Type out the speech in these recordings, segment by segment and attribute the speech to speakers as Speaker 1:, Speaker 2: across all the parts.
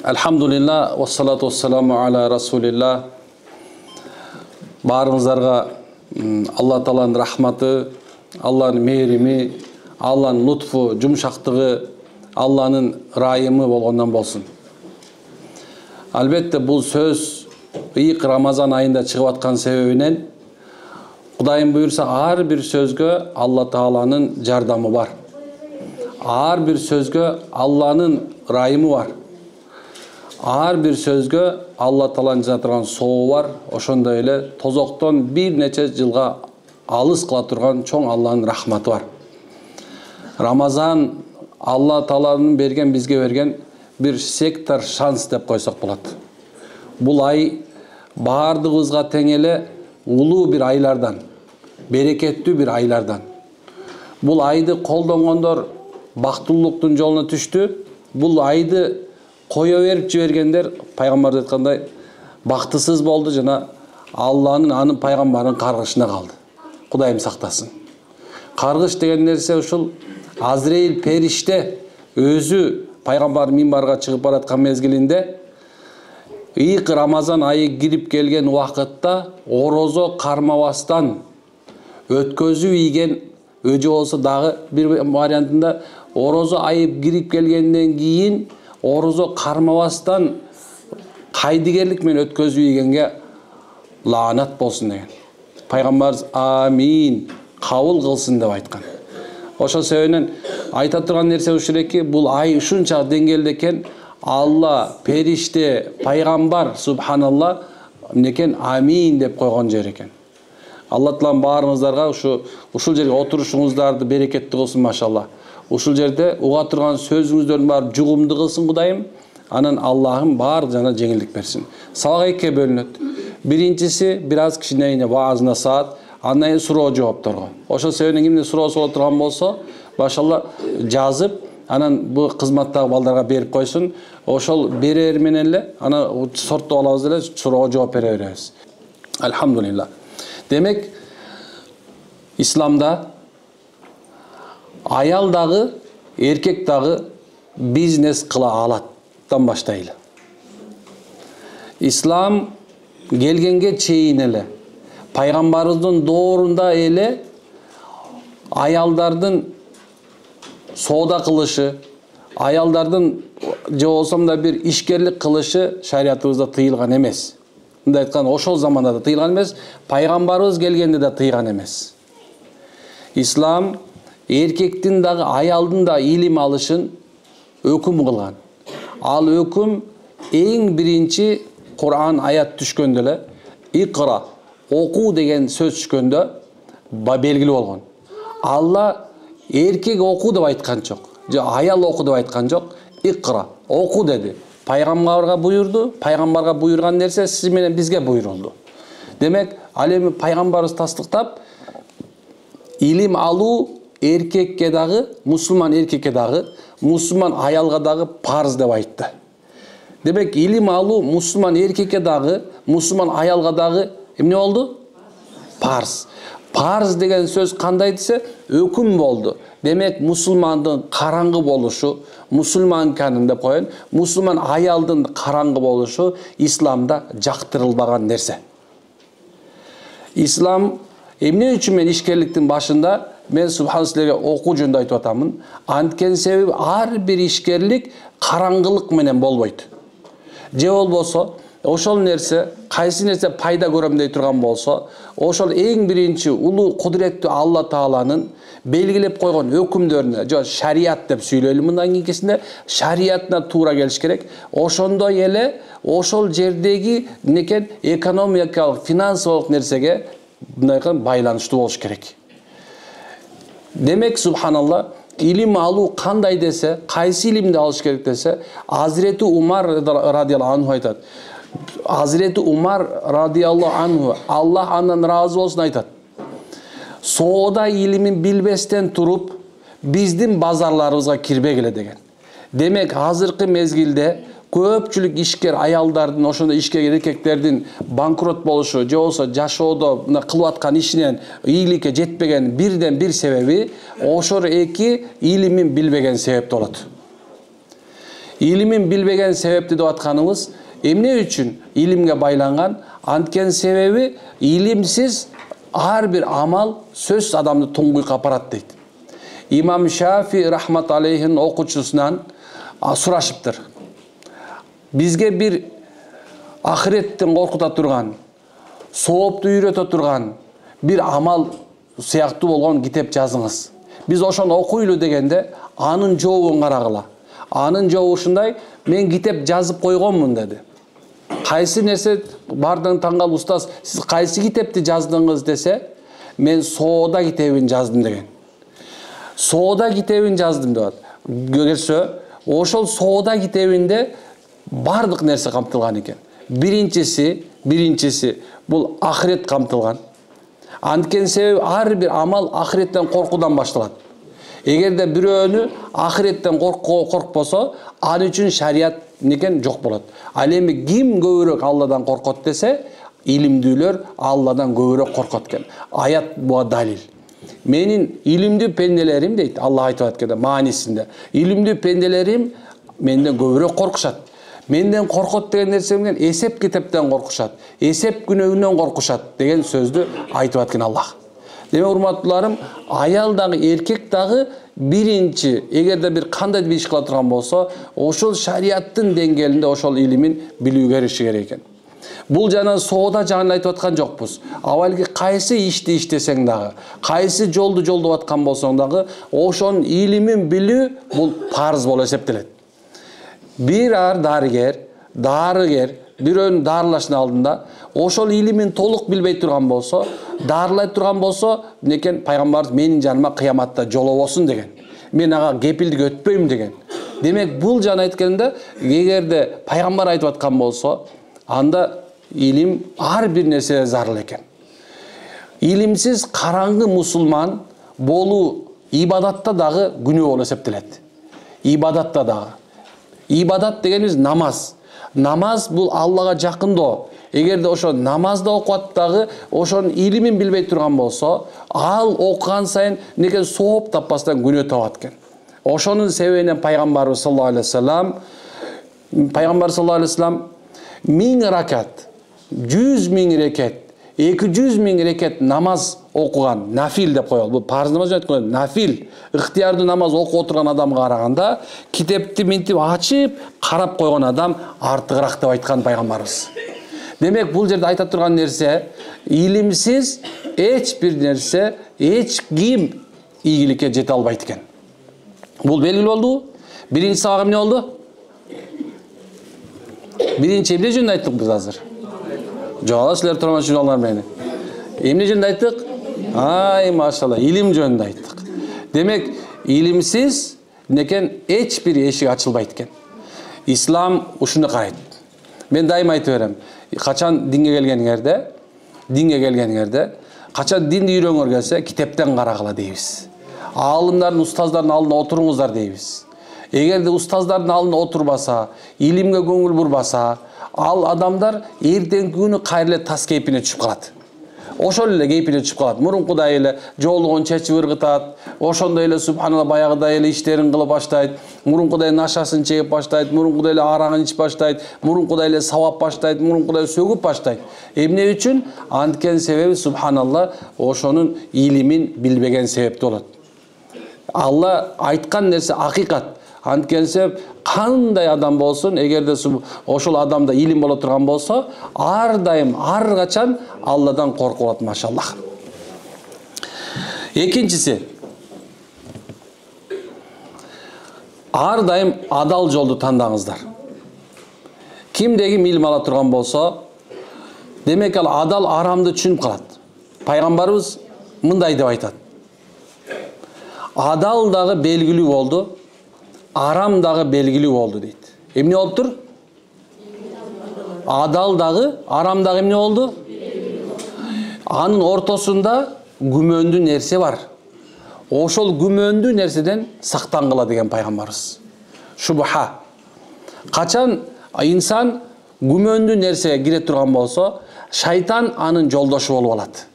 Speaker 1: Elhamdülillah ve salatu vesselamu ala Resulillah. Barыңыздарга Алла Тааланын рахматы, Алланын мээрими, Алланын лутфу, жумшактыгы, Алланын райымы болгондон болсун. Албетте бул сөз ыйык Рамазан айында чыгып аткан себебинен Кудайым буйрса ар бир сөзгө Алла Тааланын жардамы бар. Ар бир сөзгө Алланын райымы бар. Ар бир сөзгө Алла Тааланын жатырган сообу бар. Ошондой эле тозоктон бир нече жылга алыс кыла турган чоң Алланын рахматы бар. Рамазан Алла Тааланын берген, бизге берген bir сектор шанс деп койсок болот. Бул ай баардыгыбызга тең эле улуу бир айлардан, берекеттүү бир айлардан. Бул айды колдонгондор бактылуулуктун жолуна түштү. Бул айды кое берип жибергендер пайгамбар айткандай бактысыз болду жана Алланын анын пайгамбарынын каргышына калды. Кудайым сактасын. Каргыш деген нерсе ушул Азраил периште өзү пайгамбар минбарга чыгып бараткан мезгилинде ыйык Рамазан айы кирип келген убакытта орозо кармабастан өткөзүп ийген өжө болсо дагы бир вариантында орозо айы кирип келгенден кийин орозо кармабастан кайдыгерлик менен өткөзүп ийгенге лаанат болсун деген. Пайгамбар амин кабыл кылсын деп айткан. Ошол себептен айта турган нерсе ушул эки, бул ай ушунча деңгээлде экен, Алла, периште, пайгамбар субханалла некен амин деп койгон жер экен. Алла Таалам баарыңыздарга ушул жерге отурушуңуздарды берекеттүү кылсын машалла. Ушул жерде уга турган сөзүңүздөрдүн баары жугумдуу кылсын Кудайым. Анан Аллахым баар жана жеңилдик берсин. Сабак экиге бөлүнөт. Биринчиси бир аз кичине вааз насаат, андан кийин суроо жоопторго. Ошол себептен кимде суроосу боло турган болсо, башалла жазып, анан бу кызматтагы балдарга берип койсун. Ошол берер менен эле ана сорттоп алабыз эле суроо жооп бере беребиз. Алхамдулилlah. Демек, исламда аял дагы, эркек дагы бизнес кыла алаттан баштайлы. Ислам келгенге чейин эле пайгамбарыбыздын доорунда эле аялдардын соода кылышы, аялдардын же болсом да бир ишкерлик кылышы шариятыбызда тыйылган эмес. Мындай айтканда, ошол заманда да тыйылган эмес, пайгамбарыбыз келгенде да тыйган эмес. Ислам эркектин дагы аялдын да илим алышын өкүм кылган. Ал өкүм эң биринчи Кур'ан аят түшкөндө эле икра, окуу деген сөз түшкөндө белгилүү болгон. Алла эркек окуу деп айткан жок, же аял окуу деп айткан жок, икра, окуу деди. Пайгамбарга буйурду, пайгамбарга буйурган нерсе сиз менен бизге буйрулду. Демек, ал эми пайгамбарыбыз тастыктап илим алуу эркекке дагы, мусулман эркекке дагы, мусулман аялга дагы парыз деп айтты. Демек, илим алуу мусулман эркекке дагы, мусулман аялга дагы эмне болду? Парыз. Парыз деген сөз кандай десе, өкүм болду. Демек, мусулмандын караңгы болушу, мусулманканын деп коён, мусулман аялдын караңгы болушу исламда жактырылбаган нерсе. Ислам эмне үчүн мен ишкерликтин башында мен субхан силерге окуу жөнүндө айтып атамын. Анткени себеби ар бир ишкерлик караңгылык менен болбойт. Же болбосо ошол нерсе, кайсы нерсе пайда көрөм дей турган болсо, ошол эң биринчи улуу кудуреттүү Алла Тааланын белгилеп койгон өкүмдөрүнө, же шарият деп сүйлөйлү мындан кийинкисинде, шариятына туура келиш керек. Ошондой эле ошол жердеги некен экономикалык, финансылык нерсеге мындай байланыштуу болуш керек. Демек, субханалла, илим алуу кандай десе, кайсы илимди алыш керек десе, Азирети Умар радиаллаху анху айтат. Азирети Умар радиаллаху анху, Аллах андан разы болсун, айтат. Соода илимин билбестен туруп, биздин базарларыбызга кирбегиле деген. Демек, азыркы мезгилде көпчүлүк ишкер аялдардын, ошондой ишкер эркектердин банкрот болушу же болбосо жашоодо мына кылып аткан ишинен ийгиликке жетпеген бирден бир себеби ошол эки илимин билбеген себепте болот. Илимин билбеген себепти деп атканыбыз эмне үчүн илимге байланган? Анткени себеби илимсиз ар бир амал сөз адамды туңгуйга апарат дейт. Имам Шафи рахмат алейхин окуучусунан сурашыптыр. Бизге бир ахиреттен коркута турган, соопту үйрөтө турган бир амал сыяктуу болгон китеп жазыңыз. Биз ошону окуйлу дегенде, анын жообун карагыла. Анын жообу ушундай: мен китеп жазып койгонмун деди. Кайсы нерсе бардын таңгал устаз, сиз кайсы китепти жаздыңыз десе, мен соода китебин жаздым деген. Соода китебин жаздым деп. Көрсө, ошол соода китебинде бардык нерсе камтылган экен. Биринчиси бул ахирет камтылган. Анткени себеби ар бир амал ахиреттен коркуудан башталат. Эгерде бирөөнү ахиреттен коркпосо, ал үчүн шарият некен жок болот. Ал эми ким көбүрөөк Алладан коркот десе, илимдүүлөр Алладан көбүрөөк коркот экен. Аят буга далил. Менин илимдүү пенделерим дейт, Алла айтып атканда маанисинде. Илимдүү пенделерим менден көбүрөөк коркушат. Менден коркот деген нерсе менен эсеп китептен коркушат, эсеп күнөөнөн коркушат деген сөздү айтып аткан Аллах. Демек урматтууларым, аял дагы эркек дагы биринчи, эгерде бир кандай бир иш кыла турган болсо, ошол шариаттын деңгээлинде ошол илимин билүүгө эриши керек экен. Бул жана соода жагын айтып аткан жокпуз. Авалги кайсы ишти иштесең дагы, кайсы жолду жолдоп аткан болсоң дагы, ошонун илимин билүү бул парыз болуп эсептелет. Bir darıger, бирөөнүн дарылашынын алдында ошол илимин толук билбей турган болсо, дарылай турган болсо, некен пайгамбарыбыз менин жаныма кыяматта жолобосун деген. Мен ага кепилдик өтпөйм деген. Демек бул жана айтканда, эгерде пайгамбар айтып аткан болсо, анда илим ар бир нерсе зарыл экен. Илимсиз караңгы мусулман болуу ибадатта дагы күнөө болуп эсептелет. Ибадатта дагы. Ибадат дегенimiz намаз. Намаз бул Аллага жакындоо. Эгерде ошо намазда окуат дагы ошонун илимин билбей турган болсо, ал окуган сайын некен сооп таппастан күнөө табат экен. Ошонун себебинен пайгамбарыбыз саллаллаху алейхи вассалам 1000 ракат, 100 000 рекет, 200 000 рекет намаз окуган, нафил деп коелу. Бул парыз намаз айткан, нафил, ыктыярдуу намаз окуп отурган адамга караганда, китепти минтип ачып, карап койгон адам артыгыраак деп айткан пайгамбарыбыз. Демек бул жерде айта турган нерсе, илимсиз эч бир нерсе, эч ким ийгиликке жете албайт экен. Бул белгилүү болду. Биринчи сабак эмне болду? Биринчи эмне жөнүндө айттык биз азыр? Жок, силер турман журналдар мени. Эмне жөнүндө айттык? Ай, машалла, илим жөнүндө айттык. Демек, илимсиз некен эч бир эшик ачылбайт экен. Ислам ушуну карайт. Мен дайыма айтып берем. Качан динге келгениңерде, качан динди үйрөнгөр келсе, китептен карагыла дейбиз. Алымдардын, устаздардын алдына отуруңуздар дейбиз. Эгерде устаздардын алдына отурбаса, илимге көңүл бурбаса, ал адамдар эртеңки күнү кайра тас кейпине түшүп калат. Ошол эле кейпине түшүп калат. Мурункудай эле жолугун чечип ыргытат, ошондой эле субханалла баягыдай эле иштерин кылып баштайт, мурункудай нашасын чегип баштайт, мурункудай эле арагын ичип баштайт, мурункудай эле сабап баштайт, мурункудай сөгүп баштайт. Эмне үчүн? Анткени себеби субханалла ошонун илимин билбеген себепти болот. Алла айткан нерсе акыйкат. Анткени себеп кандай адам болсун, эгерде ошол адамда илим боло турган болсо, ар дайым, ар качан Алладан коркуп алат, машаллах. Экинчиси, ар дайым адал жолду тандаңыздар. Кимде ким илим ала турган болсо, демек ал адал арамды түшүнүп калат. Пайгамбарыбыз мындай деп айтат: адал дагы белгилүү болду, арам дагы белгилүү болду дейт. Эмне болуптур? Адал дагы, арам дагы эмне болду? Анын ортосунда күмөндүү нерсе бар. Ошол күмөндүү нерседен сактангыла деген пайгамбарыбыз. Шубха. Качан инсан күмөндүү нерсеге кире турган болсо, шайтан анын жолдошу болуп алат.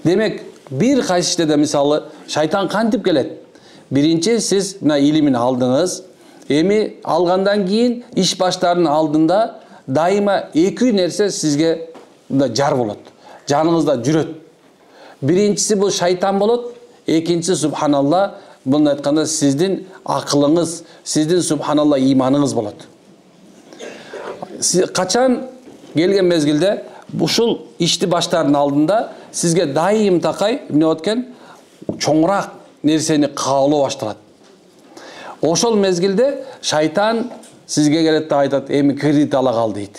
Speaker 1: Демек, бир кайсы иште мисалы шайтан кантип келет? Биринчи сиз мына илимин алдыңыз, эми алгандан кийин иш баштаардын алдында дайыма эки нерсе сизге жар болот. Жаныңызда жүрөт. Биринчиси бул шайтан болот, экинчиси субханалла, буну айтканда сиздин акылыңыз, сиздин субханалла иманыңыз болот. Качан келген мезгилде ушул ишти баштаардын алдында сизге дайым такай эмне болот экен? Чоңураак нерсени каалоо башталат. Ошол мезгилде шайтан сизге келет да айтат, эми кредит ала кал дейт.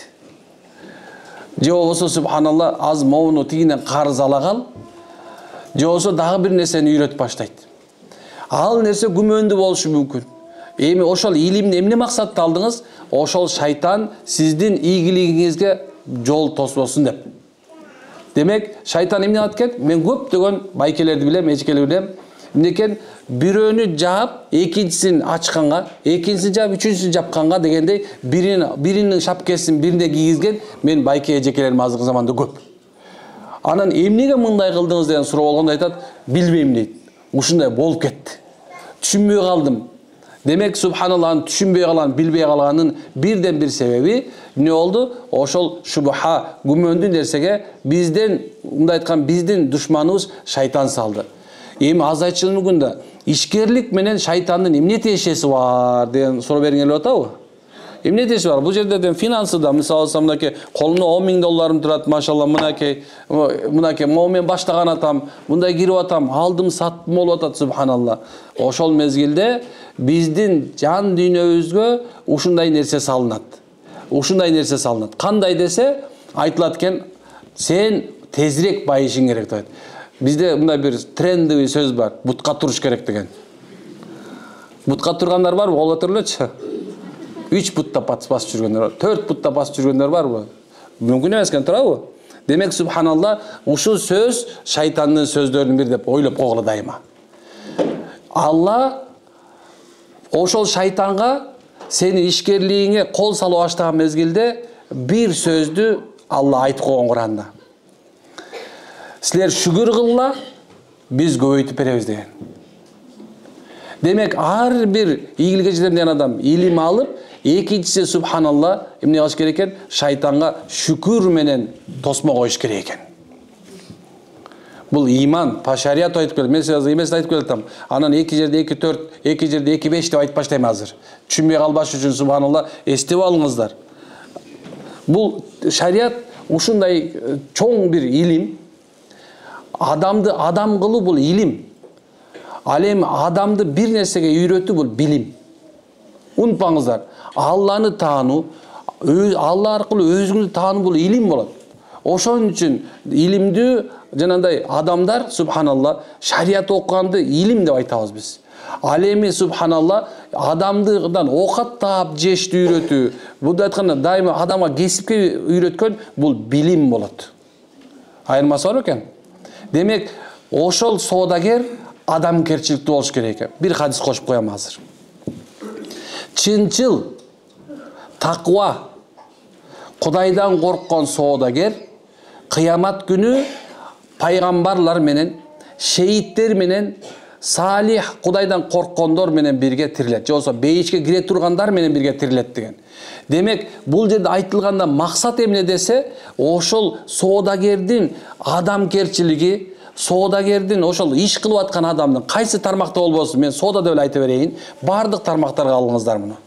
Speaker 1: Же болбосо субханалла аз моуну тигинен карыз ала кал. Же болбосо дагы бир нерсени үйрөтүп баштайт. Ал нерсе күмөндүү болушу мүмкүн. Эми ошол илимди эмне максатта алдыңыз? Ошол шайтан сиздин ийгилигиңизге жол тосбосун деп. Демек, шайтан эмне кылат экен? Мен көптөгөн байкелерди билем, эчкелерди билем. Эмне экен? Бирөөнү жаап, экинчисин ачканга, экинчисин жаап, үчүнчүсүн жапканга дегендей, биринин шапкесин бирине кийгизген мен байке эжекелерим азыркы заманда көп. Анан эмнеге мындай кылдыңыз деген суроо болгондо айтат, билбейм дейт. Ушундай болуп кетти. Түшүнбөй калдым. Демек, субханаллахын түшүнбөй калган, билбей калганын бирден бир себеби эмне болду? Ошол шубха, күмөндүү нерсеге бизден, мындай айткан, биздин душманыбыз шайтан салды. Эми аз айтышым мүмкүн да, ишкерлик менен шайтандын эмне тиешеси бар деген суроо бергенге болуп атабы? Эмне тиешеси бар? Бул жерде финансы да, мисалы алсам, мынакей колумда 10 000 долларым турат, машалла, мынакей мен баштаган атам, мындай кирип атам, алдым, саттым болуп атат, субханалла. Ошол мезгилде биздин жан дүйнөбүзгө ушундай нерсе салынат. Ушундай нерсе салынат. Кандай десе, айтылат экен, сен тезирээк байышың керек деп. Bizde мындай bir трендовый söz бар. Бутка туруш керек деген. Бутка тургандар барбы? Кол көтөрүлөчү. 3 бутта басып жүргөндөр бар. 4 бутта басып жүргөндөр барбы? Мүмкүн эмес экен, туурабы? Демек, субханалла, ушул сөз шайтандын сөздөрүнүн бири деп ойлоп койгула дайыма. Алла ошол шайтанга сени ишкерлигиңе кол салып баштаган мезгилде бир сөздү Алла айтып койгон Куранда. Силер шүгүр кылла, биз көбөйтүп беребиз деген. Демек, ар бир ийгиликке жеткен адам илим алып, экинчиси субханалла эмне кылыш керек экен? Шайтанга шүкүр менен тосмо коюш керек экен. Бул иман, по шариату айтып келет. Мен сизге эмесин айтып келатам. Анан 2 жерде 2 4, 2 жерде 2 5 деп айтып баштайм азыр. Түшүнбөй калбаш үчүн субханалла эстеп алыңыздар. Бул шариат ушундай чоң бир илим. Адамды адам кылуу бул илим. Ал эми адамды бир нерсеге үйрөтүү бул билим. Унутпаңыздар, Алланы таануу, Алла аркылуу өзүңүздү таануу бул илим болот. Ошон үчүн илимдүү жанагындай адамдар субханалла шариат окуганды илим деп айтабыз биз. Ал эми субханалла адамдыдан оокат таап жешти үйрөтүү, бул айтканда дайыма адамга кесипке үйрөткөн бул билим болот. Айырмасы бар экен. Демек, ошол соодагер адамгерчиликтүү болуш керек экен. Бир хадис кошуп коям азыр. Чынчыл, таква, Кудайдан корккон соодагер кыямат күнү пайгамбарлар менен, шейиттер менен, салих Кудайдан корккондор менен бирге тирилет. Же болбосо бейишке кире тургандар менен бирге тирилет деген. Демек, бул жерде айтылганда максат эмне десе, ошол соодагердин адамгерчилиги, соодагердин ошол иш кылып аткан адамдын кайсы тармакта болбосун, мен соода деп эле айта берейин, бардык тармактарга алыңыздар муну.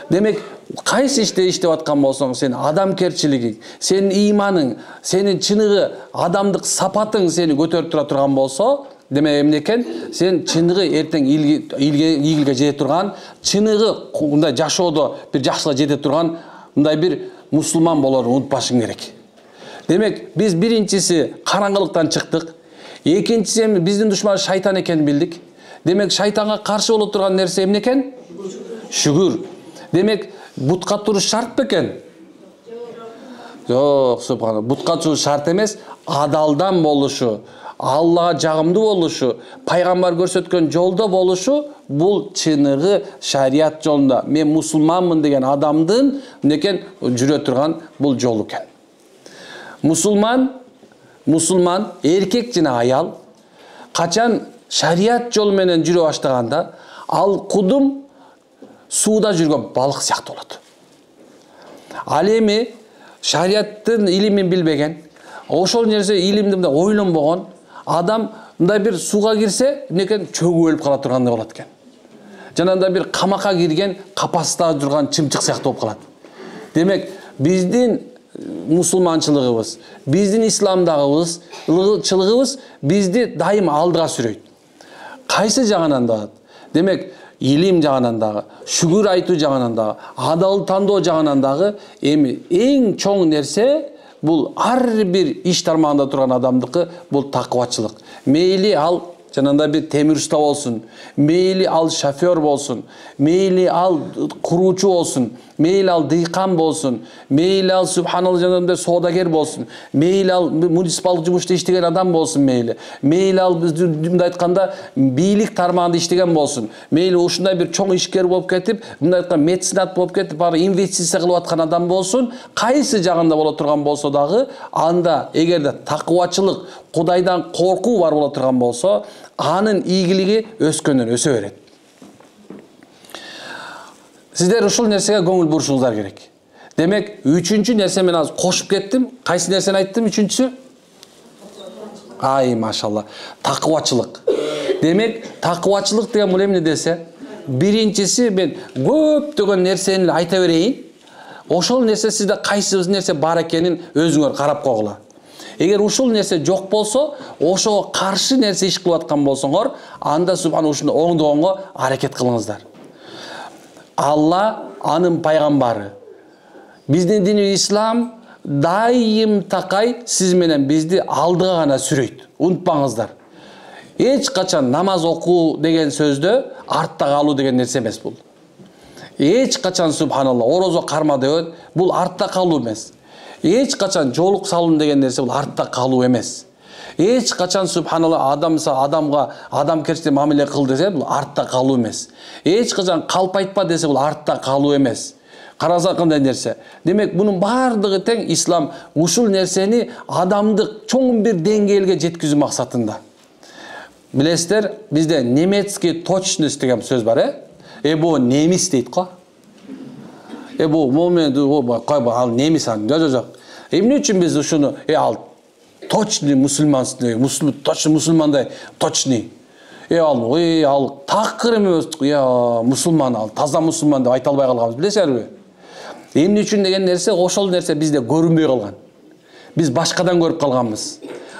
Speaker 1: Демек, кайсы иште иштеп аткан болсоң, сен адамгерчилигиң, сенин иманың, сенин чыныгы адамдык сапатың сени көтөрүп тура турган болсо, демек эмне экен? Сен чыныгы эртең ийгиликке жете турган, чыныгы мындай жашоодо бир жакшылыкка жете турган мындай бир мусулман болоруңду унутпашың керек. Демек, биз биринчиси караңгылыктан чыктык, экинчиси биздин душман шайтан экенин билдик. Демек, шайтанга каршы боло турган нерсе эмне экен? Шүгүр. Демек, бутка туруш шарт бекен? Жок, субханалла. Бутка туруш шарт эмес, адалдан болушу. Аллага жагымдуу болушу, пайгамбар көрсөткөн жолдо болушу бул чыныгы шарият жолунда мен мусулманмын деген адамдын мынекен жүрө турган бул жол экен. Мусулман эркек жана аял качан шарият жолу менен жүрө баштаганда ал кудум сууда жүргөн балык сыяктуу болот. Ал эми шариаттын илимин билбеген, ошол нерсе илимди мындай ойлонбогон адам мындай бир сууга кирсе, мынекен чөгүп өлүп кала тургандай болот экен. Жанагындай бир камакка кирген, капаста турган чымчык сыяктуу болуп калат. Демек, биздин мусулманчылыгыбыз, биздин исламдагыбыз бизди дайым алдыга сүрөйт. Кайсы жагынан да? Демек, илим жагынан дагы, шүгүр айтуу жагынан дагы, адал тандоо жагынан дагы эми эң чоң нерсе бул ар бир иш тармагында турган адамдыкы бул такыбачылык. Мейли ал жанагындай бир темир уста болсун, мейли ал шофер болсун, мейли ал куруучу болсун, мейли ал дыйкан болсун, мейли ал субханалла жанагындай соодагер болсун, мейли ал муниципалдык жумушта иштеген адам болсун, мейли ал мындай айтканда бийлик тармагында иштеген болсун, мейли ушундай бир чоң ишкер болуп кетип, мындай айтканда меценат болуп кетип, бары инвестиция кылып аткан адам болсун, кайсы жагында боло турган болсо дагы, анда эгерде такыбачылык, Кудайдан коркуу бар боло турган болсо, анын ийгилиги өскөндөн өсө берет. Сиздер ушул нерсеге көңүл бурушуңуздар керек. Демек, үчүнчү нерсе мен азыр кошуп кеттим. Кайсы нерсени айттым үчүнчүсү? Ай, машалла. Такыбачылык. Демек, такыбачылык деген бул эмне десе, биринчиси мен көптөгөн нерсени айта берейин. Ошол нерсе сизде кайсы нерсе бар экенин өзүңөр карап койгула. Эгер ушул нерсе жок болсо, ошого каршы нерсе иш кылып аткан болсоңор, анда субхан ушуну оңдогонго аракет кылыңыздар. Алла, анын пайгамбары, биздин дини ислам дайым такай сиз менен бизди алдыга гана сүрөйт. Унутпаңыздар. Эч качан намаз окуу деген сөздө артта калуу деген нерсе эмес бул. Эч качан субханалла орозо карма деген бул артта калуу эмес. Эч качан жолук салуу деген нерсе бул артта калуу эмес. Эч качан субханалла адам керчте мамиле кыл десе бул артта калуу эмес. Эч качан калп айтпа десе бул артта калуу эмес. Караса кандай нерсе. Демек, бунун бардыгы тең ислам ушул нерсени адамдык чоң бир деңгээлге жеткизүү максатында. Билесиздер, бизде немецкий точность деген сөз бар, бу немис дейт го. Бу момент ал немис жок. Эмне үчүн биз ушуну ал точный мусулманский, точно мусулмандай точный. Ал такыр эмес, мусулман ал, таза мусулман деп айта албай калганбыз, билесиңерби? Эмне үчүн деген нерсе, ошол нерсе бизде көрүнбөй калган. Биз башкадан көрүп калганбыз.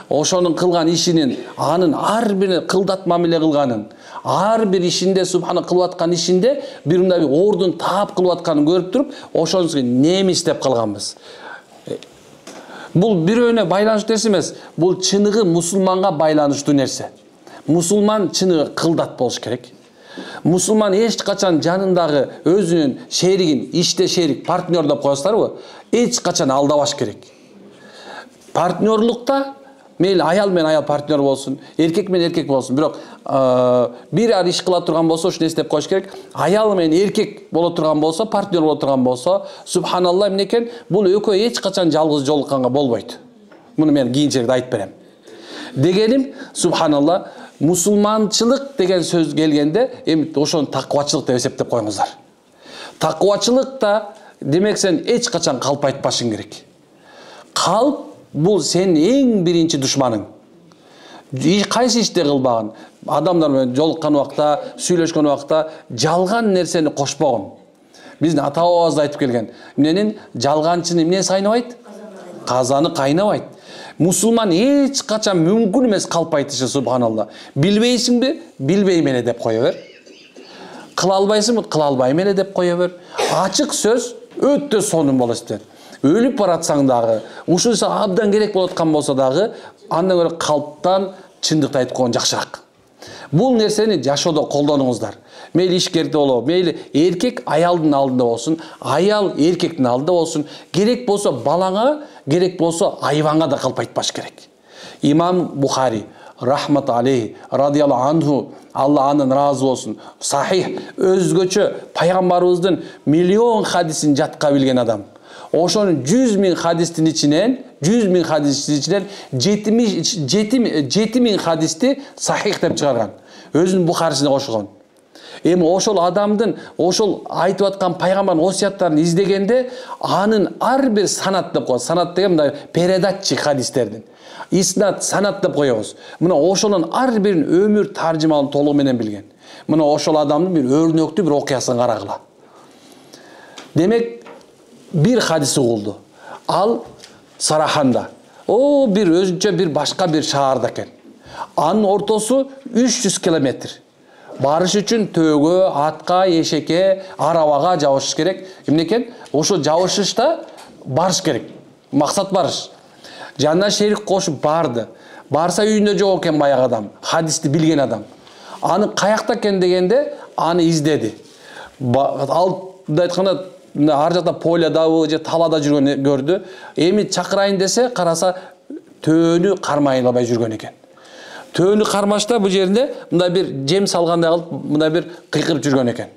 Speaker 1: Ошонун кылган ишинин, анын ар бири кылдат мамиле кылганын, ар бир ишинде субхана кылып аткан ишинде бир мындай бир ордун таап кылып атканын көрүп туруп, ошонусу немис деп калганбыз. Бул бирөөнө байланыштуу нерсе эмес, бул чыныгы мусулманга байланыштуу нерсе. Мусулман чыныгы кылдат болуш керек. Мусулман эч качан жанындагы өзүнүн шеригин, иште шерик, партнер деп коесуздарбы? Эч качан алдабаш керек. Партнерлукта мейли аял менен аял партнер болсун, эркек менен эркек болсун, бирок бир ар иш кыла турган болсо ушуну эстеп коюш керек. Аял менен эркек боло турган болсо, партнер боло турган болсо, субханалла эмнекен, бул экөө эч качан жалгыз жолукканга болбойт. Муну мен кийинчерээк айтып берем. Дегеним, субханалла, мусулманчылык деген сөз келгенде, эми ошону такыбачылык деп эсептеп коюңуздар. Такыбачылыкта демек сен эч качан калп айтпашың керек. Калп бул сенин эң биринчи душманың. Кайсы иште кылбагын, адамдар менен жолуккан убакта, сүйлөшкөн убакта жалган нерсени кошпогон. Биздин ата-бабабыз айтып келген, эмненин жалганчыны эмне сайнабайт? Казаны кайнабайт. Мусулман эч качан мүмкүн эмес калп айтышы, субханалла. Билбейсиңби? Билбейм эле деп кое бер. Кыла албайсыңбы? Кыла албайм эле деп кое бер. Ачык сөз өтө сонун болосуздар. Өлүп баратсаң дагы, ушул абдан керек болуп аткан болсо дагы, андан көрө калптан чындыкты айтып койгон жакшыраак. Бул нерсени жашоодо колдонуңуздар. Мейли ишкерде болобу, мейли эркек аялдын алдында болсун, аял эркектин алдында болсун, керек болсо балаңа, керек болсо айванга да калп айтпаш керек. Имам Бухари рахмат алейхи радияллаху анху, Алла андан разы болсын, сахих өзгөчө пайгамбарыбыздын миллион хадисин жатка билген адам. Ошонун 100.000 хадистин ичинен 7.000 хадисти сахих деп чыгарган. Өзүнүн Бухарисине кошулган. Эми ошол адамдын ошол айтып аткан пайгамбардын осуяттарын издегенде анын ар бир санат деп коет. Санат деген мындай передатчик хадистердин. Иснат, санат деп коебуз. Мына ошонун ар бирин өмүр таржымалын толугу менен билген. Мына ошол адамдын бир өрнөктүү бир окуясын карагыла. Демек bir hadisi oldu. Al Sarahanda. O bir özünce bir başka bir şahırda eken. Anın ortası 300 kilometre. Barış için tögü, atka, eşeke, arabaga jabışış gerek. Emneken? Oşo jabışışta barış gerek. Maksat barış. Janına şerik koşup bardı. Barsa үйүндө жок экен баягы адам. Hadisти билген адам. Аны каякта экен дегенде аны издеди. Ал айтканда ар жакта полядабы же талада жүргөн көрдү. Эми чакырайын десе караса төөнү кармай албай жүргөн экен. Төөнү кармашта бу жеринде мындай бир жем салгандай кылып мындай бир кыйкырып жүргөн экен.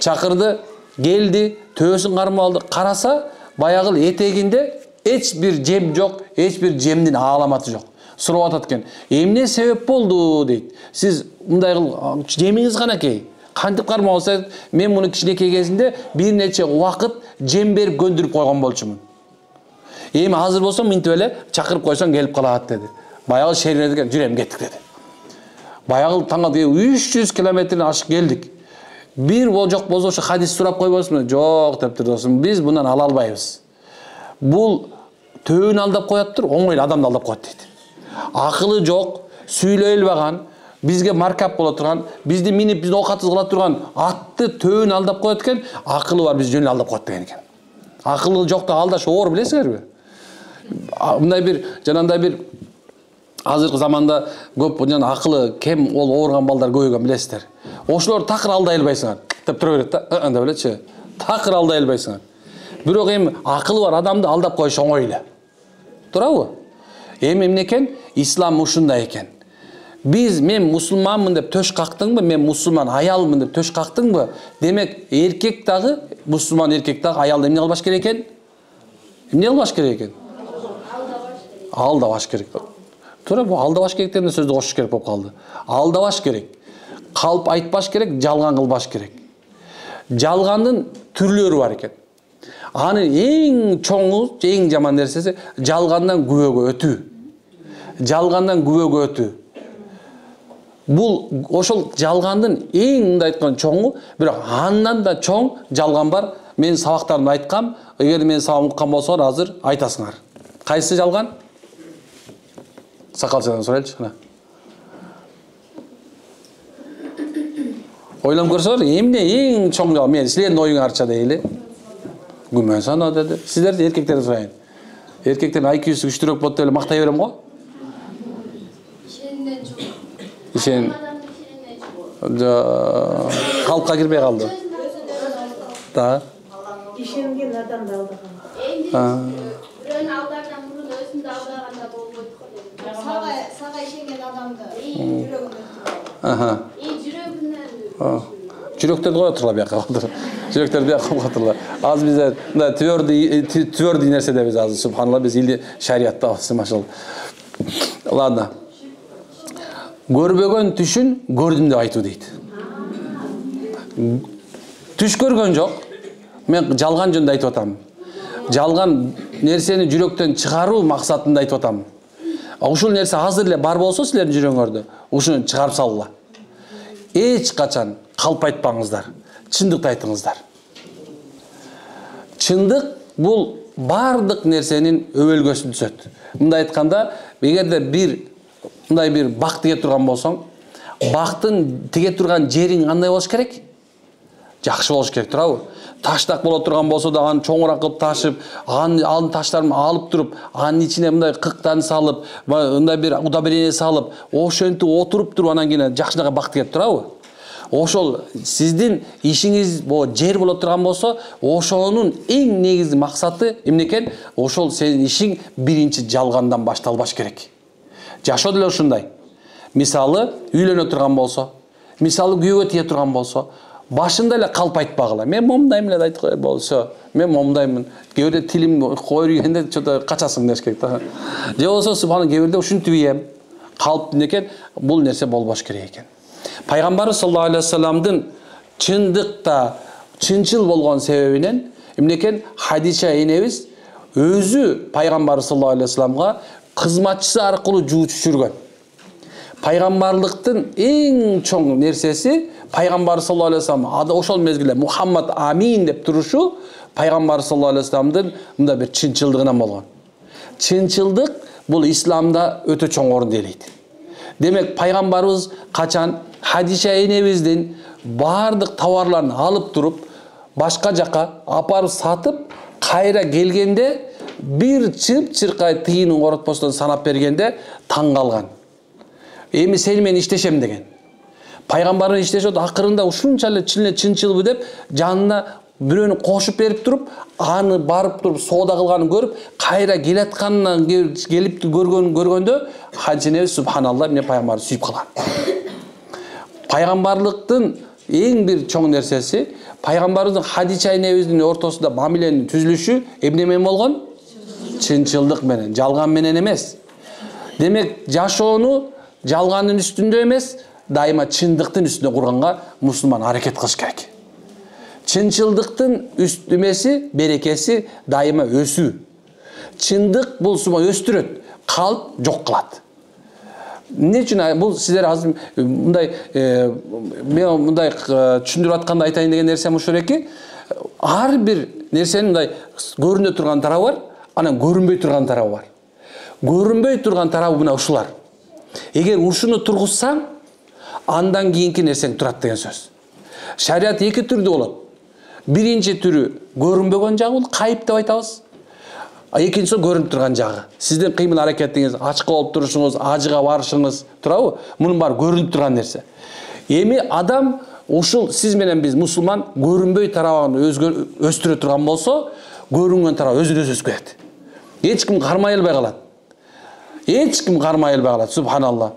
Speaker 1: Чакырды, келди, төөсүн кармап алды. Караса баягы этегинде эч бир жем жок, эч бир жемдин ааламаты жок. Сурап атат экен. Эмне себеп болду дейт. Сиз мындай жемиңиз канакей? Кантип кармабаса, мен муну кичинекей кезинде бир нече убакыт жем берип көндүрүп койгон болчумун. Эми азыр болсо мынтип эле чакырып койсоң келип калат деди. Баягы шеринеден жүрөм кеттик деди. Баягы таңга 300 километрден ашык келдик. Бир жок болсо ошо хадис сурап койбосмун? Жок деп тур досум. Биз мындан ала албайбыз. Бул төөнү алдап кояттыр, оңой адамды алдап коет дейт. Акылы жок, сүйлөй албаган, бизге маркап боло турган, бизди минип бизди окатсыз кыла турган атты төөнү алдап коет экен, акылы бар биз жөн алдап коет деген экен. Акылы жокто алдаш оор билесиңерби? Мындай бир жанагындай бир азыркы заманда көп жана акылы кем ол оорган балдар көбөйгөн билесиздер. Ошолор такыр алдай албайсыңар деп тура берет да, деп элечи. Такыр алдай албайсыңар. Бирок эми акылы бар адамды алдап коюш оңой эле. Туурабы? Эми эмне экен? Ислам ушундай экен. Мен мусулманмын деп төш кактыңбы, мен мусулман аялмын деп төш кактыңбы? Демек, эркек дагы, мусулман эркек дагы аялды эмне кылбаш керек экен? Эмне кылбаш керек экен? Алдабаш керек. Туура, бу алдабаш керек деген сөздү кошуш керек болуп калды. Алдабаш керек. Калп айтпаш керек, жалган кылбаш керек. Жалгандын түрлөрү бар экен. Анын эң чоңу, эң жаман нерсеси жалгандан күбөгө өтүү. Жалгандан күбөгө өтүү. Бул ошол жалгандын эң мындай айткан чоңу, бирок андан да чоң жалган бар. Мен сабактарымда айткам, эгер мен сабак уккан болсоңор азыр айтасыңар. Кайсы жалган? Сакалчыдан сурайлычы. Ойлонуп көрсөңөр, эмне эң чоң жалган? Мен силердин оюңарча дейли. Күмөн сана деди. Силердин эркектерди сурайын. Эркектердин IQ-су күчтүүрөөк болот деп мактай берем го? Ишен калпка кирбей калды. Да.
Speaker 2: Ишенген адамды алдаган.
Speaker 3: Бирөөнү алдардан мурун өзүндү алдаганда болбойт го деп. Сага ишенген адамды жүрөгүнөн. Жүрөгүнөн.
Speaker 1: Жүрөктөрдү кое турла бияка. Жүрөктөрдү бияка кое турла. Азыр биздер мындай твердый нерседебиз азыр. Субханалла, биз илди шариаттабыз, машалла. Ладно. Көрбөгөн түшүн көрдүм деп айтуу дейт. Түш көргөн жок. Мен жалган жөнүндө айтып атам. Жалган нерсени жүрөктөн чыгаруу максатында айтып атам. Ушул нерсе азыр эле бар болсо силердин жүрөгүңөрдө, ушуну чыгарып салгыла. Эч качан калп айтпаңыздар. Чындыкты айтыңыздар. Чындык бул бардык нерсенин өбөлгөсүн түзөт. Мындай айтканда, эгерде мындай бир бак тиге турган болсоң, бактын тиге турган жериң кандай болуш керек? Жакшы болуш керек, туурабы? Таштак боло турган болсо да аны чоңураак кылып ташып, анын таштарын алып туруп, анын ичине мындай кыктан салып, мындай бир удобрение салып, ошентип отуруп туруп анан кийин жакшынака бак тигет, туурабы? Ошол сиздин ишиңиз жер боло турган болсо, ошонун эң негизги максаты эмне экен? Ошол сенин ишиң биринчи жалгандан башталбаш керек. Жашоо деле ушундай. мисалы үйлөнө турган болсо, мисалы күйөөгө тие турган болсо, башында эле калп айтпагыла. Мен момдаймын эле айтып кой болсо, мен момдаймын. Кээ бирде тилим койргенде чото качасың деш керек да. Же болсо субхан кээ бирде ушинтип ийем. Калп экен, бул нерсе болбош керек экен. Пайгамбарыбыз саллаллаху алейхи вассаламдын чындыкта чынчыл болгон себебинен эмнекен Хадиша энебиз өзү пайгамбар саллаллаху алейхи вассаламга кызматчысы аркылуу жуу түшүргөн. Пайгамбарлыктын эң чоң нерсеси пайгамбар саллаллаху алейхи вассалам ошол мезгилде Мухаммад амин деп турушу пайгамбар саллаллаху алейхи вассаламдын мындай бир чынчылдыгынан болгон. Чынчылдык бул исламда өтө чоң орун ээлейт. Демек пайгамбарыбыз качан Хадиша энебиздин бардык товарларын алып туруп башка жака апарып сатып кайра келгенде бир чыркай тыйынын коротпостон санап бергенде таң калган. Эми сени мен иштешем деген. Пайгамбарын иштешет, акырында ушунча эле чынчылбы деп жанына бирөөнү кошуп берип туруп, аны барып туруп соода кылганын көрүп, кайра келатканынан келип көргөндө Хадиша субханалла эмне пайгамбарды сүйүп калган. Пайгамбарлыктын эң бир чоң нерсеси пайгамбарыбыздын Хадиша энебиздин ортосунда мамиленин түзүлүшү эмне менен болгон? Чынчылдык менен, жалган менен эмес. Демек жашоону жалгандын үстүндө эмес, дайыма чындыктын үстүнө курганга мусулман аракет кылыш керек. Чынчылдыктын үстүмеси, берекеси дайыма өсүү. Чындык бул өстүрөт, калп жок кылат. Эмне үчүн бул сиздер азыр мындай мен мындай түшүндүрүп атканда айтайын деген нерсем ушул эки. Ар бир нерсенин мындай көрүнө турган тарабы бар, анан көрүнбөй турган тарабы бар. Көрүнбөй турган тарабы мына ушулар. Эгер ушуну тургузсаң, андан кийинки нерсең турат деген сөз. Шариат эки түрдүү болот. Биринчи түрү көрүнбөгөн жагы бул кайып деп айтабыз. Экинчиси көрүнүп турган жагы. Сиздин кыймыл аракетиңиз, ачка болуп турушуңуз, ажыга барышыңыз, турабы? Мунун баары көрүнүп турган нерсе. Эми адам ушул сиз менен биз мусулман көрүнбөй тарабын өстүрө турган болсо, көрүнгөн тарабы өзүнөн өсүп кетет. Эч ким кармай албай калат. Эч ким кармай албай калат, субханалла.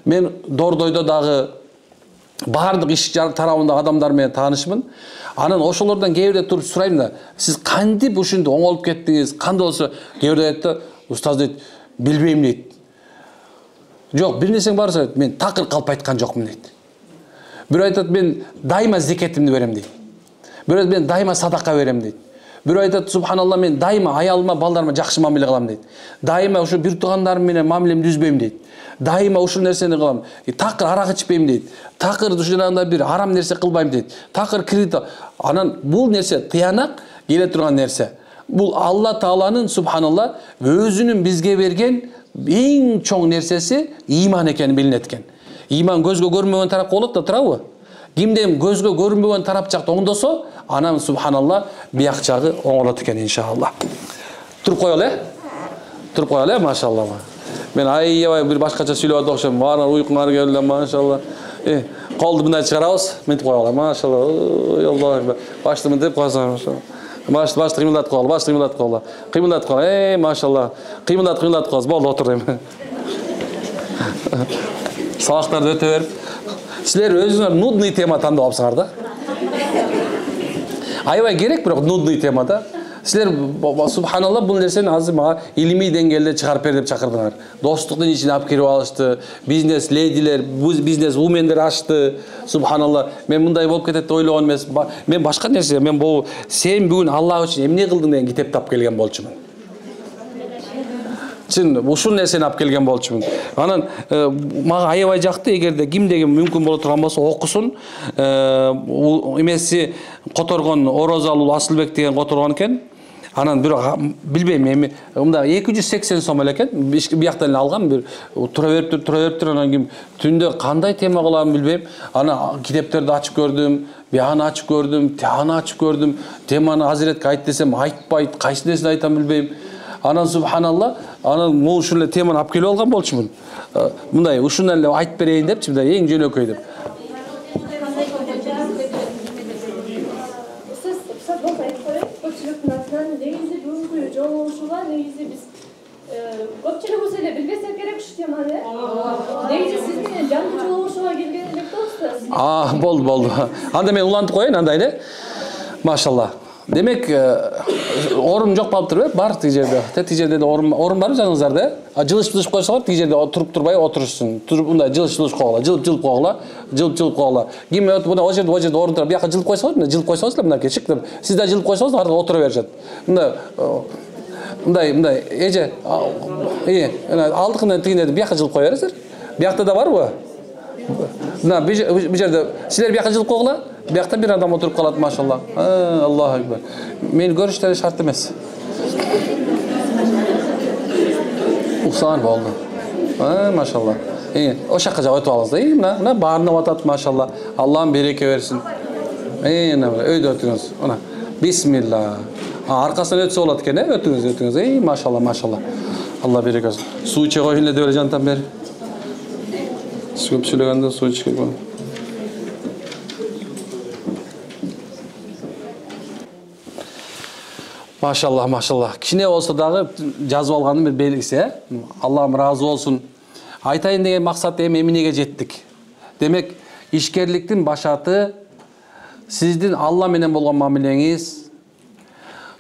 Speaker 1: Мен Дордойдо дагы бардык иш тарабындагы адамдар менен таанышмын. Анан ошолордон кээ бирде туруп сурайм да, сиз кантип ушинтип оңолуп кеттиңиз? Кандай болсо, кээ бирде айтты, устаз дейт, билбейм дейт. Жок, бир нерсең бар дейт, мен такыр калп айткан жокмун дейт. Бирөө айтат, мен дайыма зекетимди берем дейт. Бирөө мен дайыма садака берем дейт. Бирөө айтат, субханалла, мен дайыма аялыма, балдарыма жакшы мамиле кылам дейт. Дайыма ушу бир туугандарым менен мамилемди үзбөйм дейт. Дайыма ушул нерсени кылам. Такыр арак ичпейм дейт. Такыр ушундай бир арам нерсе кылбайм дейт. Такыр кредит. Анан бул нерсе тыянак келе турган нерсе. Бул Алла Тааланын субханалла өзүнүн бизге берген эң чоң нерсеси иман экени билинет экен. Иман көзгө көрүнбөгөн тарапка болот да, турабы? Кимде көзгө көрүнбөгөн тарап жакты оңдосо, анан субханалла бияк жагы оңолот экен иншалла. Туруп коелу, Туруп коелу, машалла. Мен аябай бир башкача сүйлөп атып окшойм. Баары уйкуңар келди, машалла. Колду мындай чыгарабыз, мынтип коелу, машалла. Аллах, башты мынтип койсоң, машалла. Башты кыймылдатып коелу, башты кыймылдатып коелу. Кыймылдатып коелу, машалла. Кыймылдатып коебуз, болду, отур эми. Сабактарды өтө берип. Силер өзүңөр нудный тема тандап алыпсыңар да. Аябай керек, бирок нудный тема да. Силер субханалла бул нерсени азыр мага илимий деңгээлде чыгарып бер деп чакырдыңар. Достуктун ичине алып кирип алышты. Бизнес ледилер, бизнес вумендер ачты. Субханалла. Мен мындай болуп кетет деп ойлогон эмес. Мен башка нерсе, мен бул сен бүгүн Аллах үчүн эмне кылдың деген китепти алып келген болчумун. Чын ушул нерсени алып келген болчумун. Анан мага аябай жакты, эгерде кимде мүмкүн боло турган болсо окусун. Эмеси которгон Орозалул Асылбек деген которгон экен. Анан бирок билбейм эми мында 280 сом эле экен. Бияктан эле алгам, бир тура бериптир, анан ким түндө кандай тема кылам билбейм. Ана китептерди ачып көрдүм, бияганы ачып көрдүм, тияны ачып көрдүм. Теманы Азиретке айт десем айтпайт, кайсынесин айтам билбейм. Анан субханалла, анан могу ушул эле теманы алып келип алган болчумун. Мындай ушундан эле айтып берейин депчи, мындай эң жөнөкөй деп.
Speaker 4: Көпчүлүк болсо эле билбесе керек ушул теманы. Негизи сиз менен жаңы жолугушууга келген элек болсуз.
Speaker 1: Болду. Анда мен улантып коеюн андай эле. Машалла. Демек, орун жок болуп турбу? Бар тиги жерде. Тиги жерде да орун барбы жаныңыздарда? Жылыш койсоңор тиги жерде туруп турбай отырушсун. Туруп мындай жылыш койгула, жылып койгула, жылып койгула. Ким өтүп мына о жерде орун туруп, бияка жылып койсоңор, мына жылып койсоңуз эле мынакей шык деп. Сиз да жылып койсоңуз, артка отура беришет. Мындай, эже, алдыкынан тигине бияка жылып кое бересиздер. Биякта да барбы? Мына бу жерде силер бияка жылып койгула. Биякта бир адам отуруп калат, машалла. Аллаху акбар. Мени көрүштөрү шарт эмес. Уксан болду. Машалла. Ошол жака өтүп алыңыз. Мына баарынып атат, машалла. Аллахым береке берсин. Өйдө өтүңүз. Мына. Бисмилла. Аркасынан өтсө болот экен, өтүңүз. Машалла. Алла береке берсин. Суу иче коюн эле деп эле жантан бери. Көп сүйлөгөндө суу ичке коюн. Машалла. Кичине болсо дагы жазып алгандын бир белгиси, Аллахым ыраазы болсун. Айтайын деген максат эмнеге жеттик? Демек, ишкерликтин башаты сиздин Алла менен болгон мамилеңиз,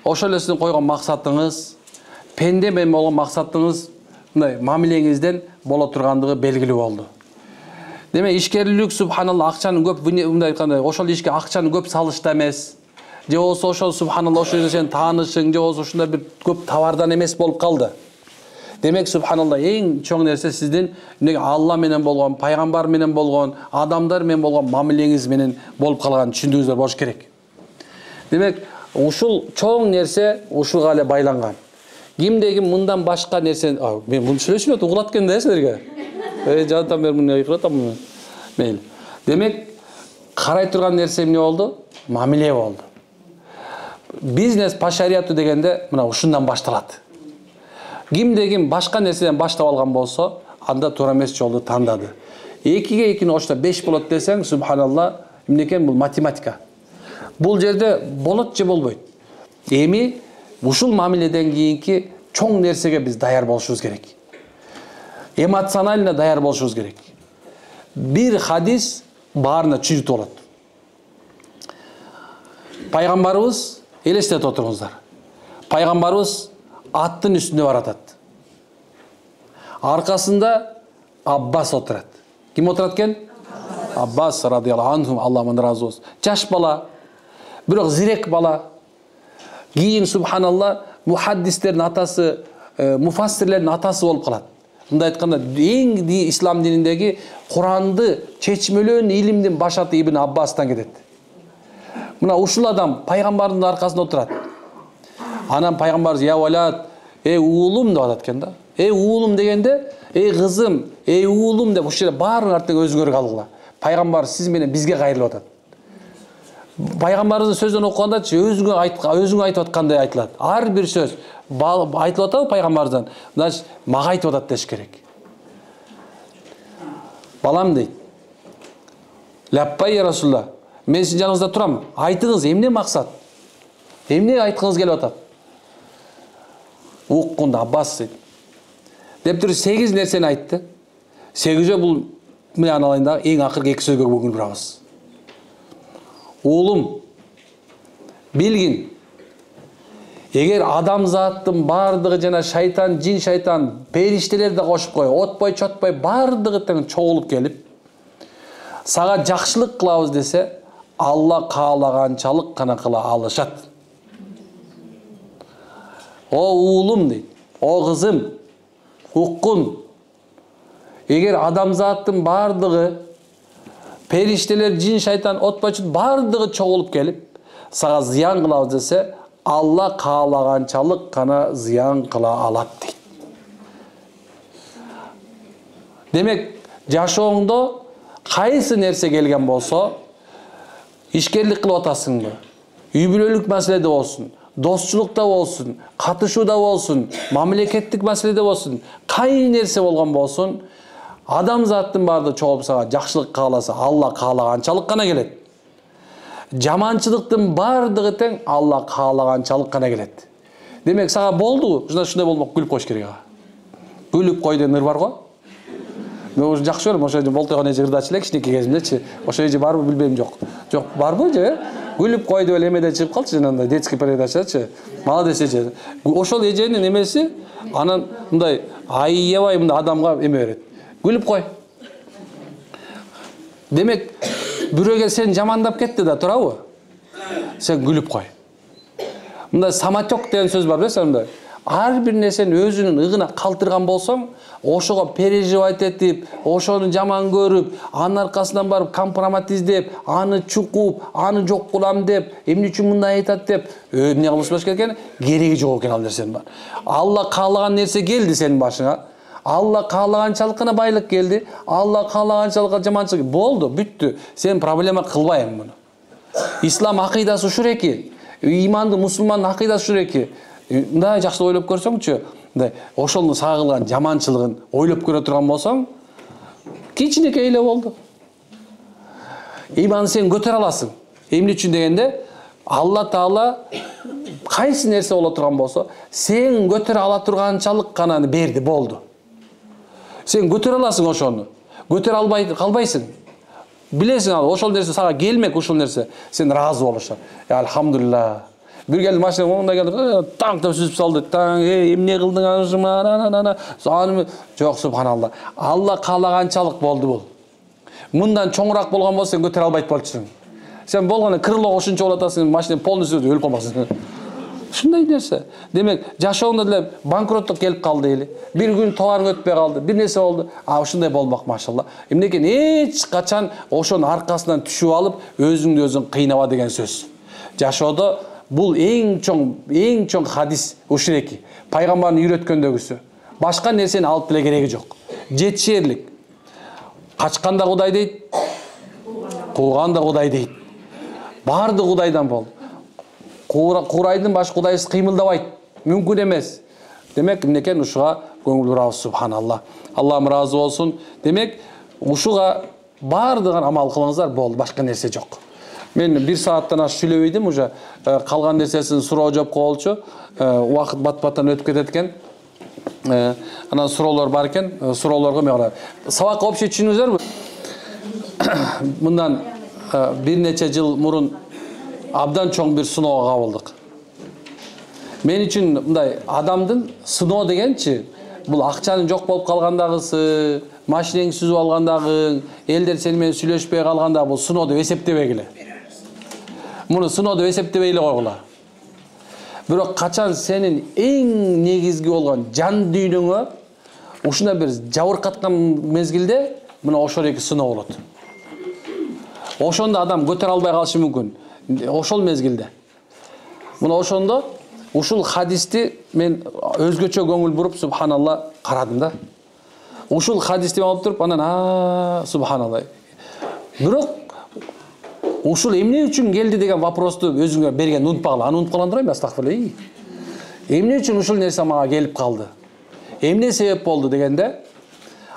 Speaker 1: ошол эле сиздин койгон максатыңыз, пенде менен болгон максатыңыз, мындай мамилеңизден боло тургандыгы белгилүү болду. Демек, ишкерлик субханалла акчаны көп мындай айтканда, ошол ишке акчаны көп салышта эмес. Же болсо ошол субханалла ошол сен таанышың, же болсо ушундай бир көп товардан эмес болуп калды. Демек субханалла эң чоң нерсе сиздин Алла менен болгон, пайгамбар менен болгон, адамдар менен болгон мамилеңиз менен болуп калган түшүндүгүңүздөр болуш керек. Демек ушул чоң нерсе ушуга эле байланган. Кимде ким мындан башка нерсе, мен муну сүйлөшүп угулат экен да силерге. Жантан бери муну айкырып атам. Мейли. Демек карай турган нерсе эмне болду? Мамиле болду. Бизнес по шариату дегенде мына ушундан башталат. Кимде ким башка нерседен баштап алган болсо, анда туура эмес жолду тандады. 2-ге 2 кошто 5 болот десең, субханалла, эмне экен бул математика. Бул жерде болот же болбойт. Эми ушул мамиледен кийинки чоң нерсеге биз даяр болушубуз керек. Эмоционально даяр болушубуз керек. Бир хадис баарына чүрүтүп болот. Пайгамбарыбыз элестетип отуруңуздар. Пайгамбарыбыз аттын үстүндө баратат. Аркасында Аббас отурат. Ким отурат экен? Аббас радиаллаху анху, Аллахтан ыраазы болсун. Жаш бала, бирок зирек бала. Кийин субханалла мухаддистердин атасы, муфассирлердин атасы болуп калат. Мындай айтканда, эң ислам дининдеги Куранды чечмелөөн илимдин башаты Ибн Аббастан кетет. Мына ушул адам пайгамбардын аркасында отурат. Анан пайгамбарыбыз я валят, уулум деп атат экен да. Уулум дегенде, кызым, уулум деп ушул баарын артынан өзүңөр алгыла. Пайгамбар сиз менен бизге кайрылып атат. Пайгамбарыбыздын сөздөн окугандачы өзүңө айтып аткандай айтылат. Ар бир сөз айтылып атабы пайгамбардан? Значит, мага айтып атат деш керек. Балам дейт. Лаппай я Расулла. Мен сиздин жаныңызда турам. Айтыңыз, эмне максат? Эмне айткыңыз келип атат? Уккунда Аббас дейт. Деп туруп 8 нерсени айтты. 8-өө бул мен аналайында эң акыркы 2 сөзгө көңүл бурабыз. Уулум, билгин. Эгер адамзаттын бардыгы жана шайтан, жин шайтан, периштелер да кошуп кой, отпой, чотпой бардыгы тең чогулуп келип, сага жакшылык кылабыз десе, Алла каалаганчалык гана кыла алышат. О уулум дейт, о кызым, уккун. Эгер адамзаттын бардыгы, периштелер, жин шайтан, отпочут бардыгы чогулуп келип, сага зыян кылабыз десе, Алла каалаганчалык гана зыян кыла алат дейт. Демек, жашооңдо кайсы нерсе келген болсо, ишкерлик кылып атасыңбы? Үй бүлөлүк маселеде болсун, достчулукта болсун, катышууда болсун, мамлекеттик маселеде болсун, кай нерсе болгон болсун, адамзаттын бардыгы чогулуп сага жакшылык кааласа, Алла каалаганчалык гана келет. Жаманчылыктын бардыгы тең Алла каалаганчалык гана келет. Демек, сага болду, ушундай болмок күлүп коюш керек. Күлүп кой деген ыр бар го. Мен уже жакшы көрөм, ошо болтойгон эже ырдачы эле кичинекей кезимдечи. Ошо эже барбы билбейм, жок. Жок, барбы же? Күлүп кой деп эле эмеде чыгып калчу жанагындай детский передачачы. Молодец эже. Ошол эженин эмеси анан мындай аябай мындай адамга эме берет. Күлүп кой. Демек, бирөөгө сен жамандап кетти да турабы? Сен күлүп кой. Мындай самотек деген сөз бар белесиң мындай. Ар бир нерсени өзүнүн ыгына калтырган болсоң, ошого переживать этип, ошону жаман көрүп, анын аркасынан барып компромат издеп, аны чукуп, аны жок кылам деп, эмне үчүн мындай айтат деп, эмне кылыш баш экен? Кереги жок экен ал нерсенин бар. Алла каалаган нерсе келди сенин башыңа. Алла каалаганчалык гана байлык келди. Алла каалаганчалык жаманчылык болду, бүттү. Сен проблема кылбайм муну. Ислам акыйдасы ушул экен. Иманды мусулмандын акыйдасы ушул экен. Мындай жакшы ойлоп көрсөңчү, мындай ошону сага кылган жаманчылыгын ойлоп көрө турган болсоң, кичинекей эле болду. Иманды сен көтөрө аласың. Эмне үчүн дегенде, Алла Таала кайсы нерсе боло турган болсо, сен көтөрө ала турганчалык гана берди, болду. Сен көтөрө аласың ошону. Көтөрө албай калбайсың. Билесиң ал, ошол нерсе сага келмек, ушул нерсе, сен разы болушар. Алхамдулилlah. Bir geldi maşına onunla geldi, tank da süzüp saldı, tank, emne kıldın anışıma, sanımı, çok subhanallah. Allah kalagançalık boldu bol. Bundan çoğurak bolgan bolsa sen götür albayt bolçusun. Sen bolgana kırıla oşunca olatasın, maşına polunu sürdü, ölüp olmasın. Şunday derse. Demek, yaşağında dile bankrotluk gelip kaldı eli. Bir gün toğarın ötpey kaldı, bir nesi oldu. Şunday bolmak maşallah. Emneken hiç kaçan oşonun arkasından tüşüp alıp, özüңdү özüң kıynaba degen söz. Yaşağında бұл ең чоң хадис ушул эки. Пайгамбардын үйрөткөндөгүсү. Башка нерсени алып деле кереги жок. Жетишерлик. Качканда Кудай дейт, кууганда Кудай дейт. Барды Кудайдан бол. Курайдын башы Кудайсыз кыймылдабайт. Мүмкүн эмес. Демек, эмнекен ушуга көңүл бурабыз, субханалла. Аллахым ыраазы болсун. Демек, ушуга бардыгын амал кылыңыздар, болду, башка нерсе жок. Мен bir saatten aş сүйлөбөйдүм уже, калган нерсесин суроо жоопко болчу. Убакыт бат-баттан өтүп кетет экен. Анан суроолор бар экен, суроолорго мен карайм. Сабак общий түшүнүңүздөрбү? Мындан бир нече жыл мурун абдан чоң бир сыноого кабылдык. Мен үчүн мындай адамдын сыноо дегенчи, бул акчанын жок болуп калгандагысы, машинеңди сүзүп алгандагы, элдер сени менен сүйлөшпөй калганда бул сыноо деп эсептебегиле. Муну сыноо деп эсептебей эле койгула. Бирок качан сенин эң негизги болгон жан дүйнөңө ушундай бир жабыркаткан мезгилде, мына ошол эки сыноо болот. Ошондо адам көтөрө албай калышы мүмкүн. Ошол мезгилде. Мына ошондо ушул хадисти мен өзгөчө көңүл буруп, субханалла, карадым да. Ушул хадисти алып туруп, анан субханалла. Бирок ушул эмне үчүн келди деген вопросту өзүңө берген унутпагыла. Аны унутуп калгандырбайм, астагфирулла. Эмне үчүн ушул нерсе мага келип калды? Эмне себеп болду дегенде,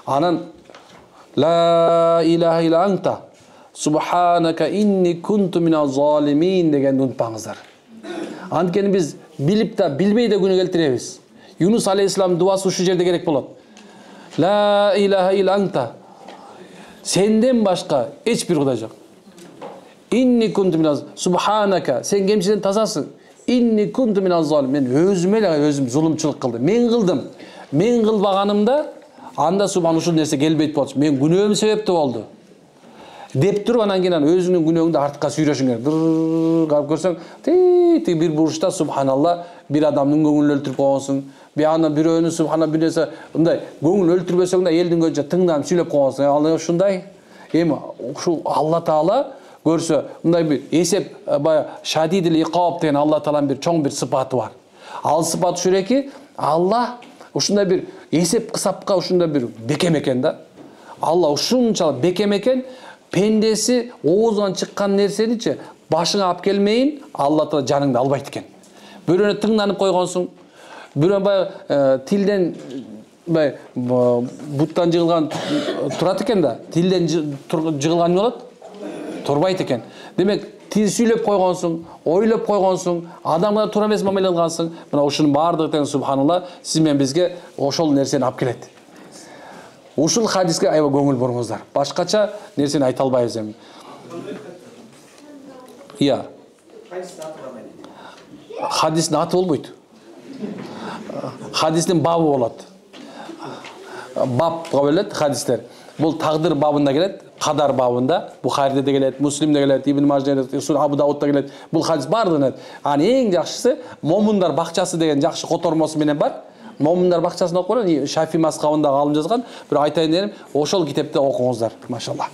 Speaker 1: анан ла илаха илля анта субханака инни кунту миназ залимин дегенди унутпаңыздар. Анткени биз билип да билбей да күнө келтиребиз. Юнус алейхиссалам дуасы ушул жерде керек болот. Ла илаха илля анта. Сенден башка эч бир кудай жок. Inni kuntu minaz subhanaka. Sen кемчиден тазасың. Inni kuntu minaz zalim. Мен өзүмө эле өзүм зулумчулук кылдым. Мен кылдым. Мен кылбаганымда анда субхан ушул нерсе келбейт болчу. Мен күнөөм себептүү болду. Деп туруп анан кийин өзүңдүн күнөөңдү артка сүйрөшүң керек. Карап көрсөң, тиги бир бурчта субханалла бир адамдын көңүлүн өлтүрүп койгонсуң. Аны бирөөнүн субхана бир нерсе мындай көңүл өлтүрбөсөң да элдин көзүнчө тыңданып сүйлөп койгонсуң. Ал ушундай. Эми ушул Алла Таала көрсө, мындай бир эсеп шадидил иқаб деген Алла Тааланын бир чоң бир сыпаты бар. Ал сыпат ушул эки, Алла ушундай бир эсеп кысапка ушундай бир бекем экен да. Алла ушунчалык бекем экен, пендеси оозунан чыккан нерсеничи башыңа алып келмейин, Алла Таала жаныңды албайт экен. Бирөөнө тыңданып койгонсуң, бирөө тилден буттан жыгылган турат экен да, тилден жыгылган эмне болот? турбайт экен. Демек, тил сүйлөп койгонсуң, ойлоп койгонсуң, адамга туура эмес мамиле кылгансың. Мына ушунун баардыгы тең субханалла сиз менен бизге ошол нерсени алып келет. Ушул хадиске аябай көңүл буруңуздар. Башкача нерсени айта албайбыз эми. Iya. Hadis'in atı olmuyor. Hadis'in babı olur. Bab kabul hadisler. Bu takdir babında gelet, kadar babında. Bukhari'de de gelet, Müslim'de gelet, İbn Majah'da gelet, Abu Davud'da gelet. Bu hadis bardır. Hani en yaxşısı Momunlar Bakçası degen yaxşı kotorması menen bar. Momunlar Bakçasını okuran Şafi mazhabında alım жазган. Bir aytayın derim, oşol kitapta okuңuzlar. Maşallah.